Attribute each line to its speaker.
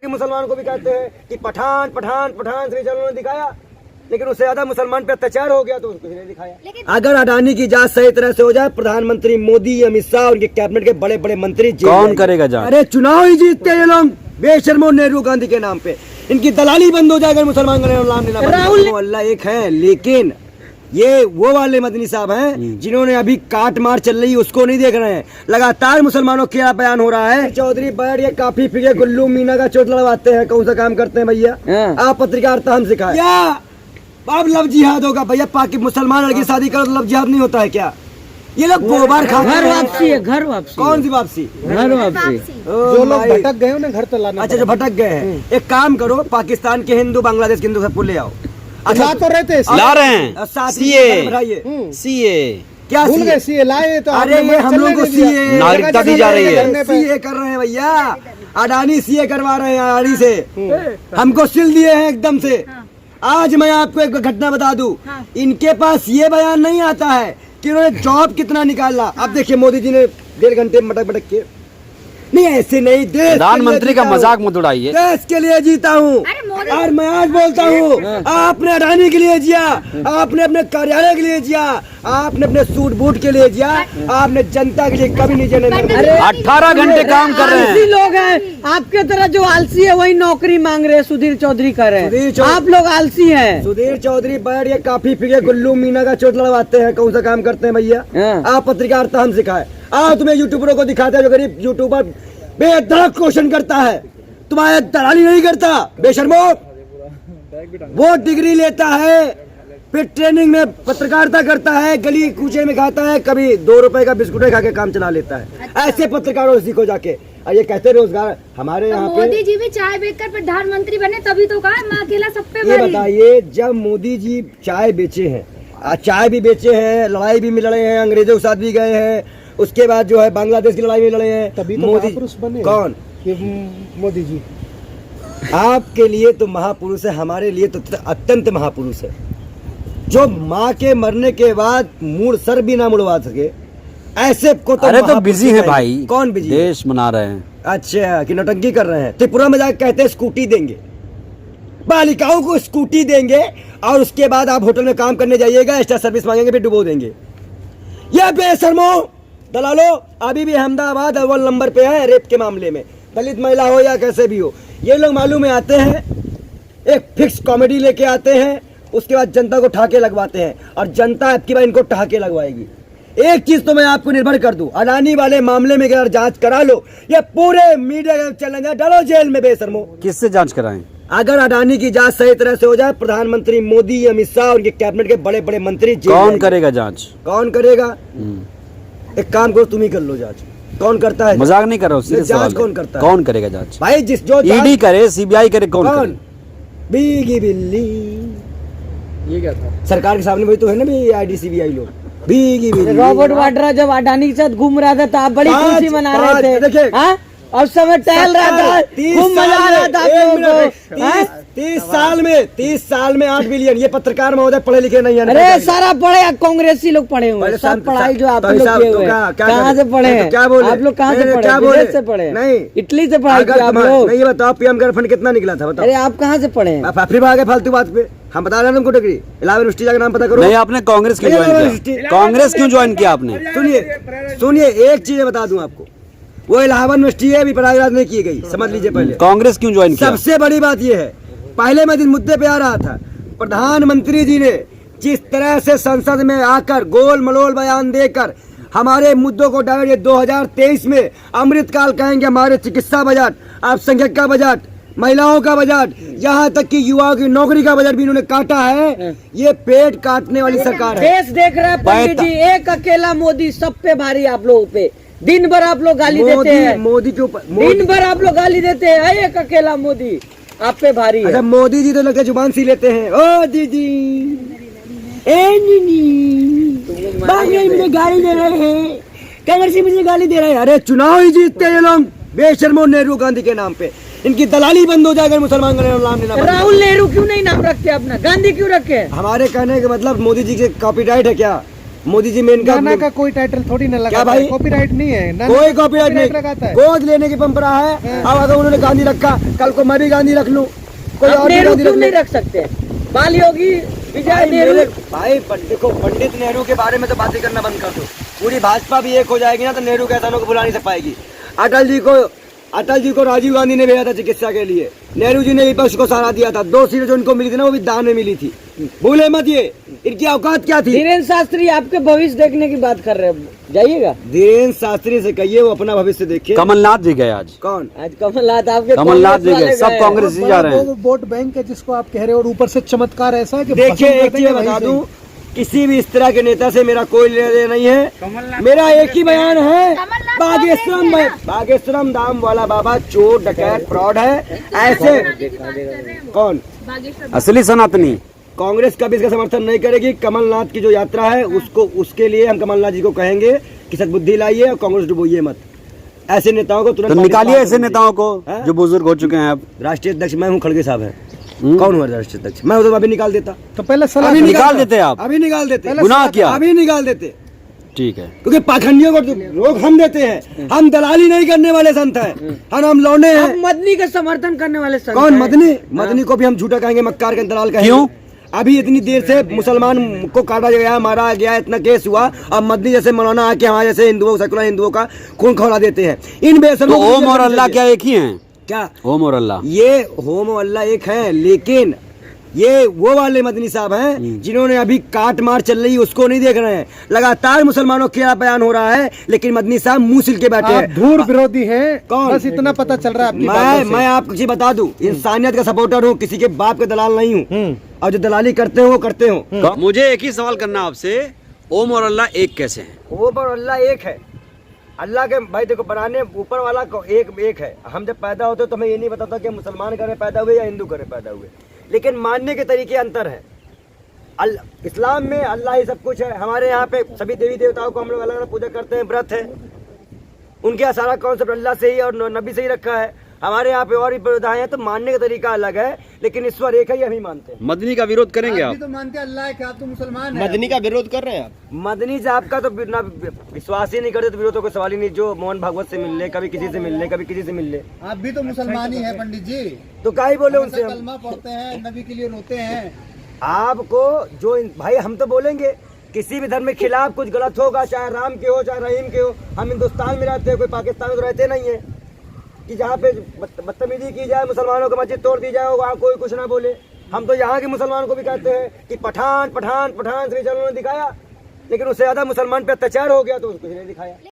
Speaker 1: कि मुसलमानों को भी कहते हैं कि पठान पठान पठान श्री चंद्र ने दिखाया, लेकिन उससे ज्यादा मुसलमान पे अत्याचार हो गया तो उसको नहीं दिखाया। अगर अडानी की जांच सही तरह से हो जाए, प्रधानमंत्री मोदी, अमित शाह, उनके कैबिनेट के बड़े बड़े मंत्री
Speaker 2: कौन करेगा जांच?
Speaker 1: अरे चुनाव ही जीतते ये लोग बेशर्मो नेहरू गांधी के नाम पे। इनकी दलाली बंद हो जाए अगर मुसलमान का नाम लेना। राहुल अल्लाह एक है, लेकिन ये वो वाले मदनी साहब हैं जिन्होंने अभी काट मार चल रही है उसको नहीं देख रहे हैं। लगातार मुसलमानों के क्या बयान हो रहा है। चौधरी बैठ ये काफी फिगे गुल्लू मीना का चोट लड़वाते हैं, कौन सा काम करते हैं भैया? आप पत्रकारिता हम सिखाए क्या? अब लव जिहाद होगा भैया? पाकिस्तान मुसलमान लड़की शादी करो तो लव जिहाद नहीं होता है क्या? ये लोग गोबर खा
Speaker 3: घर वापसी है, घर वापसी।
Speaker 1: कौन सी वापसी?
Speaker 3: घर वापसी।
Speaker 1: जो लोग भटक गए उन्हें घर तो लाना। अच्छा, जो भटक गए हैं, एक काम करो, पाकिस्तान के हिंदू, बांग्लादेश के हिंदू सबको ले आओ।
Speaker 4: अच्छा तो रहते
Speaker 2: ला रहे हैं सीए
Speaker 1: क्या
Speaker 4: भूल गए? सीए लाए तो
Speaker 1: अरे ये हम लोग को सीए
Speaker 2: नागरिकता दी जा रही है।
Speaker 1: सीए कर रहे हैं भैया, अडानी सीए करवा रहे हैं अडानी से। हमको सिल दिए हैं एकदम से। आज मैं आपको एक घटना बता दूं, इनके पास ये बयान नहीं आता है कि उन्होंने जॉब कितना निकाला। अब देखिए मोदी जी ने 1.5 घंटे मटक मटक के नहीं, ऐसे नहीं। देश
Speaker 2: प्रधानमंत्री का मजाक मत उड़ाइए।
Speaker 1: देश के लिए जीता हूँ और मैं आज बोलता हूँ, आपने अडानी के लिए जिया, आपने अपने कार्यालय के लिए जिया, आपने अपने सूट बूट के लिए जिया, आपने जनता के लिए कभी नहीं जीने दिया।
Speaker 2: 18 घंटे काम कर रहे हैं।
Speaker 3: लोग हैं आपके तरह जो आलसी है वही नौकरी मांग रहे हैं। सुधीर चौधरी कर रहे हैं, आप लोग आलसी हैं।
Speaker 1: सुधीर चौधरी बैठ ये काफी फिगे गुल्लू मीना का चोट लड़वाते हैं, कौन सा काम करते हैं भैया? आप पत्रकारिता हम सिखाए। आज तुम्हें यूट्यूबरों को दिखाते हैं, जो गरीब यूट्यूबर बेधड़क क्वेश्चन करता है, तुम्हारे दलाली नहीं करता बेशर्मो। वो डिग्री लेता है, फिर ट्रेनिंग में पत्रकारिता करता है, गली कूचे में खाता है, कभी 2 रुपए का बिस्कुट खा के काम चला लेता है। ऐसे पत्रकारों से सीखो जाके। और ये कहते रोजगार हमारे यहाँ पे।
Speaker 5: मोदी जी भी चाय बेचकर प्रधानमंत्री बने तभी तो कहा मैं अकेला सब पे
Speaker 1: ये बताइए, जब मोदी जी चाय बेचे हैं, चाय भी बेचे हैं, लड़ाई भी में लड़े हैं, अंग्रेजों के साथ भी गए हैं, उसके बाद जो है बांग्लादेश की लड़ाई में लड़े हैं,
Speaker 4: तभी तो
Speaker 1: मोदी
Speaker 4: महापुरुष बने।
Speaker 1: कौन?
Speaker 4: मोदी जी।
Speaker 1: आपके लिए तो महापुरुष है, हमारे लिए तो अत्यंत महापुरुष है। जो माँ के मरने के बाद मुड़ सर भी ना मुड़वा सके, ऐसे को तो
Speaker 2: अरे तो बिजी है भाई।
Speaker 1: कौन बिजी?
Speaker 2: देश मना रहे हैं।
Speaker 1: अच्छा, कि नौटंकी कर रहे हैं। त्रिपुरा में जाकर कहते हैं स्कूटी देंगे, बालिकाओं को स्कूटी देंगे, और उसके बाद आप होटल में काम करने जाइएगा, एक्स्ट्रा सर्विस मांगेंगे, फिर डुबो देंगे। यह बेशर्मो दलालो अभी भी अहमदाबाद अव्वल नंबर पे है रेप के मामले में, दलित महिला हो या कैसे भी हो। ये लोग मालूम है आते हैं, एक फिक्स कॉमेडी लेके आते हैं, उसके बाद जनता को ठहाके लगवाते हैं, और जनता आपकी बार इनको ठहाके लगवाएगी। एक चीज तो मैं आपको निर्भर कर दूं, अडानी वाले मामले में अगर जांच करा लो, ये पूरे मीडिया चलेंगे, डालो जेल में बेशर्मो।
Speaker 2: किससे जांच कराएं?
Speaker 1: अगर अडानी की जांच सही तरह से हो जाए, प्रधानमंत्री मोदी, अमित शाह, उनके कैबिनेट के बड़े बड़े मंत्री
Speaker 2: कौन करेगा जांच?
Speaker 1: कौन करेगा? एक काम करो, तुम ही कर लो जांच। कौन करता है?
Speaker 2: मजाक नहीं कर रहा हूँ,
Speaker 1: जांच कौन करता है?
Speaker 2: कौन करेगा जांच
Speaker 1: भाई? जिस जो
Speaker 2: ईडी करे, सीबीआई करे, कौन?
Speaker 1: बीगी बिल्ली।
Speaker 4: ये क्या था?
Speaker 1: सरकार के सामने वही तो है ना भी, ईडी सीबीआई लोग। बीगी बिल्ली।
Speaker 3: रॉबर्ट वाड्रा जब अडानी के साथ घूम रहा था तो आप बड़ी खुशी मना रहे थे।
Speaker 1: देखिए,
Speaker 3: और समय टहल रहा था, खूब मजा आ रहा था आप लोगों को।
Speaker 1: 30 साल में 8 बिलियन। ये पत्रकार महोदय पढ़े लिखे नहीं है।
Speaker 3: अरे सारा पढ़े, कांग्रेसी लोग पढ़े हुए, सब पढ़ाई जो आप लोग किए हुए। कहाँ से पढ़े?
Speaker 1: क्या बोले
Speaker 3: आप लोग? कहाँ से पढ़े? विदेश से पढ़े?
Speaker 1: नहीं,
Speaker 3: इटली से पढ़ाई की आप लोग?
Speaker 1: नहीं, ये बताओ पीएम का फंड कितना निकला था, बताओ।
Speaker 3: अरे आप कहाँ से पढ़े?
Speaker 1: आप फिर भागे फालतू बात पे। हम बता रहे हैं तुमको डिग्री, इलाहाबाद यूनिवर्सिटी का नाम पता करो।
Speaker 2: नहीं, आपने कांग्रेस क्यों ज्वाइन किया? कांग्रेस क्यों ज्वाइन किया आपने?
Speaker 1: सुनिए, एक चीज बता दूं आपको, वो इलाहाबाद यूनिवर्सिटी है, अभी प्रयागराज नहीं की गई, समझ लीजिए पहले।
Speaker 2: कांग्रेस क्यों ज्वाइन किया?
Speaker 1: सबसे बड़ी बात यह है, पहले मैं जिस मुद्दे पे आ रहा था, प्रधानमंत्री जी ने जिस तरह से संसद में आकर गोल मलोल बयान देकर हमारे मुद्दों को डायवर्ट, 2023 में अमृतकाल कहेंगे, हमारे चिकित्सा बजट, अल्पसंख्यक का बजट, महिलाओं का बजट, यहाँ तक कि युवाओं की नौकरी का बजट भी इन्होंने काटा है। ये पेट काटने वाली सरकार है।
Speaker 3: देश देख रहा है पंडित जी, एक अकेला मोदी सब पे भारी, आप लोगों पे। दिन भर आप लोग गाली देते हैं
Speaker 1: मोदी के ऊपर,
Speaker 3: दिन भर आप लोग गाली देते हैं, एक अकेला मोदी आप पे भारी है।
Speaker 1: अच्छा, मोदी जी तो लगता है जुबान सी लेते हैं। ओ दीदी, ए नीनी, मुझे गाली दे रहे हैं, कांग्रेस मुझे गाली दे रहे हैं। अरे चुनाव ही जीतते हैं ये लोग बेशर्मो नेहरू गांधी के नाम पे। इनकी दलाली बंद हो जाएगा मुसलमान का नाम लेना।
Speaker 3: राहुल नेहरू क्यों नहीं नाम रखते अपना? गांधी क्यों रखे?
Speaker 1: हमारे कहने का मतलब मोदी जी के कॉपीराइट है क्या? मोदी जी में इनका
Speaker 4: नाना का कोई टाइटल थोड़ी ना लगा
Speaker 1: क्या भाई?
Speaker 4: कॉपीराइट नहीं है नाना
Speaker 1: कोई
Speaker 4: का
Speaker 1: कॉपीराइट नहीं,
Speaker 4: लगाता है।
Speaker 1: गोद लेने की परंपरा है। अब अगर उन्होंने गांधी रखा, कल को मैं भी गांधी रख लूं, कोई
Speaker 3: आप
Speaker 1: और भी
Speaker 3: नेहरू
Speaker 1: गांधी
Speaker 3: क्यों
Speaker 1: रख
Speaker 3: नहीं
Speaker 1: ले।
Speaker 3: रख सकते? बाल योगी, विजय
Speaker 1: भाई
Speaker 3: नेहरू।
Speaker 1: देखो, पंडित नेहरू के बारे में तो बातें करना बंद कर दो। पूरी भाजपा भी एक हो जाएगी ना तो नेहरू के एहसानों को भुला नहीं पाएगी। अटल जी को राजीव गांधी ने भेजा था चिकित्सा के लिए, नेहरू जी ने विपक्ष को सहारा दिया था। 2 सीटें जो उनको मिली थी ना वो भी दान में मिली थी। भूले मत ये, इनकी औकात क्या थी।
Speaker 3: धीरेन्द्र शास्त्री आपके भविष्य देखने की बात कर रहे हैं, जाइएगा।
Speaker 1: धीरेन्द्र शास्त्री से कहिए वो अपना भविष्य देखिए।
Speaker 2: कमलनाथ जी गए आज।
Speaker 1: कौन?
Speaker 3: आज कमलनाथ आपके
Speaker 2: कमलनाथ जी
Speaker 3: कांग्रेस
Speaker 2: गए, सब
Speaker 3: वाले गए।
Speaker 2: कांग्रेस जी जा रहे हैं।
Speaker 4: वो वोट बैंक है जिसको आप कह रहे हो और ऊपर से चमत्कार ऐसा है कि
Speaker 1: देखिए
Speaker 4: पसंद
Speaker 1: एक
Speaker 4: करते
Speaker 1: चीज
Speaker 4: हैं
Speaker 1: बता
Speaker 4: वहीं से।
Speaker 1: दूं, किसी भी इस तरह के नेता से मेरा कोई लेना देना नहीं है। मेरा एक ही बयान है, बागेश्वरम धाम वाला बाबा चोर डकैत फ्रॉड है। ऐसे कौन?
Speaker 2: असली सनातनी।
Speaker 1: कांग्रेस कभी इसका समर्थन नहीं करेगी। कमलनाथ की जो यात्रा है उसको, उसके लिए हम कमलनाथ जी को कहेंगे कि सद्बुद्धि लाइए और कांग्रेस डुबोइए मत। ऐसे नेताओं को तुरंत
Speaker 2: तो निकालिए
Speaker 1: पार्टी
Speaker 2: ऐसे
Speaker 1: से
Speaker 2: नेताओं को
Speaker 1: हैं?
Speaker 2: जो बुजुर्ग हो चुके हैं अब।
Speaker 1: राष्ट्रीय अध्यक्ष मैं हूँ, खड़गे साहब है। कौन हुआ राष्ट्रीय अध्यक्ष? मैं तो अभी निकाल देता,
Speaker 4: तो पहले सलाह
Speaker 1: अभी
Speaker 2: निकाल देते आप।
Speaker 1: अभी निकाल देते,
Speaker 2: गुनाह किया।
Speaker 1: अभी निकाल देते,
Speaker 2: ठीक है।
Speaker 1: क्योंकि पाखंडियों को रोक हम देते हैं। हम दलाली नहीं करने वाले संत हैं, हम लौंडे
Speaker 3: आप
Speaker 1: हैं।
Speaker 3: मदनी का समर्थन करने वाले संत
Speaker 1: कौन?
Speaker 3: हैं।
Speaker 1: मदनी? मदनी को भी हम झूठा कहेंगे, मक्कार के दलाल कहेंगे।
Speaker 2: क्यों?
Speaker 1: अभी इतनी देर से मुसलमान को काटा गया, मारा गया, इतना केस हुआ। अब मदनी जैसे मौलाना आके हमारे जैसे हिंदुओं, सेकुलर हिंदुओं का खून खौला देते हैं। इन
Speaker 2: तो
Speaker 1: बेशर्मों को
Speaker 2: ओम और अल्लाह क्या एक ही हैं?
Speaker 1: क्या?
Speaker 2: ओम और अल्लाह।
Speaker 1: ये होम और अल्लाह एक है, लेकिन ये वो वाले मदनी साहब हैं जिन्होंने अभी काट मार चल रही है उसको नहीं देख रहे हैं। लगातार मुसलमानों के बयान हो रहा है, लेकिन मदनी साहब मुंह सिल के बैठे
Speaker 4: आप
Speaker 1: हैं।
Speaker 4: धूर विरोधी हैं।
Speaker 1: कौन?
Speaker 4: बस इतना पता चल रहा है आपकी बातों से।
Speaker 1: मैं आपको चीज बता दूं, इंसानियत का सपोर्टर हूँ, किसी के बाप के दलाल नहीं हूँ। और जो दलाली करते हो वो करते हो।
Speaker 2: मुझे एक ही सवाल करना आपसे, ओम और अल्लाह एक कैसे हैं?
Speaker 1: वो पर अल्लाह एक है। अल्लाह के भाई देखो, बनाने ऊपर वाला को एक है। हम जब पैदा होते तो हमें ये नहीं बताता कि हम मुसलमान घरे पैदा हुए या हिंदू घरे पैदा हुए, लेकिन मानने के तरीके अंतर है। इस्लाम में अल्लाह ही सब कुछ है। हमारे यहाँ पे सभी देवी देवताओं को हम लोग अलग अलग पूजा करते हैं, व्रत है। उनके यहाँ सारा कॉन्सेप्ट अल्लाह से ही और नबी से ही रखा है। हमारे यहाँ पे और भी प्रथाएं हैं, तो मानने का तरीका अलग है, लेकिन ईश्वर एक है, ये हम ही मानते हैं।
Speaker 2: मदनी का विरोध करेंगे आप?
Speaker 4: तो मानते अल्लाह है कि आप तो मुसलमान हैं।
Speaker 6: मदनी का विरोध कर रहे हैं आप?
Speaker 1: मदनी साहब का तो ना विश्वास ही नहीं करते तो विरोध तो कोई सवाल ही नहीं। जो मोहन भागवत से मिल ले, कभी किसी से मिल ले, कभी किसी से मिल ले,
Speaker 4: आप भी तो मुसलमान ही है पंडित जी।
Speaker 1: तो काहे बोले उनसे हम?
Speaker 4: कलमा पढ़ते हैं, नबी के लिए रोते हैं।
Speaker 1: आपको जो भाई हम तो बोलेंगे, किसी भी धर्म के खिलाफ कुछ गलत होगा, चाहे राम के हो चाहे रहीम के हो। हम हिंदुस्तान में रहते हैं, कोई पाकिस्तान में तो रहते नहीं है कि जहाँ पे बदतमीजी की जाए, मुसलमानों की मस्जिद तोड़ दी जाए, वहाँ कोई कुछ ना बोले। हम तो यहाँ के मुसलमानों को भी कहते हैं कि पठान पठान पठान श्री चंद्र ने दिखाया, लेकिन उससे ज्यादा मुसलमान पे अत्याचार हो गया तो उसको नहीं दिखाया।